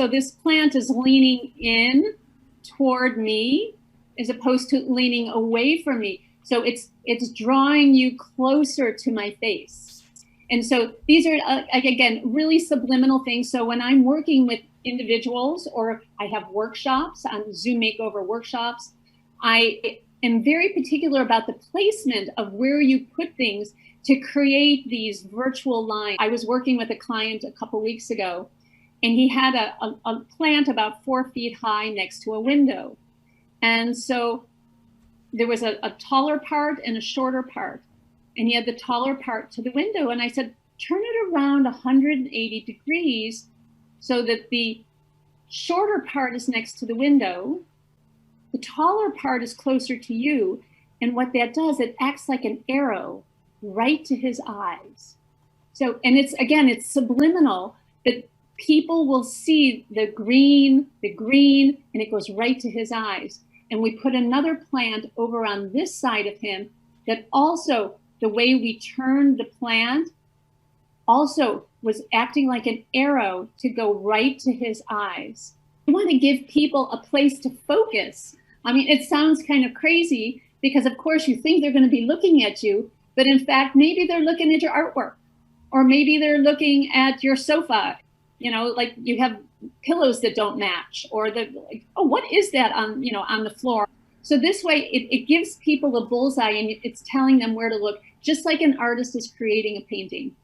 so this plant is leaning in toward me as opposed to leaning away from me. So it's drawing you closer to my face. And so these are, again, really subliminal things. So when I'm working with individuals or I have workshops on Zoom makeover workshops, I am very particular about the placement of where you put things to create these virtual lines. I was working with a client a couple weeks ago, and he had a plant about 4 feet high next to a window. And so there was a taller part and a shorter part. And he had the taller part to the window. And I said, turn it around 180 degrees so that the shorter part is next to the window. The taller part is closer to you. And what that does, it acts like an arrow right to his eyes. So, and it's, again, it's subliminal, that people will see the green, and it goes right to his eyes. And we put another plant over on this side of him that also, the way we turned the plant also was acting like an arrow to go right to his eyes. We want to give people a place to focus. I mean, it sounds kind of crazy because of course you think they're going to be looking at you, but in fact, maybe they're looking at your artwork, or maybe they're looking at your sofa. You know, like you have pillows that don't match, or like, oh, what is that on, you know, on the floor? So this way it gives people a bullseye, and it's telling them where to look, just like an artist is creating a painting.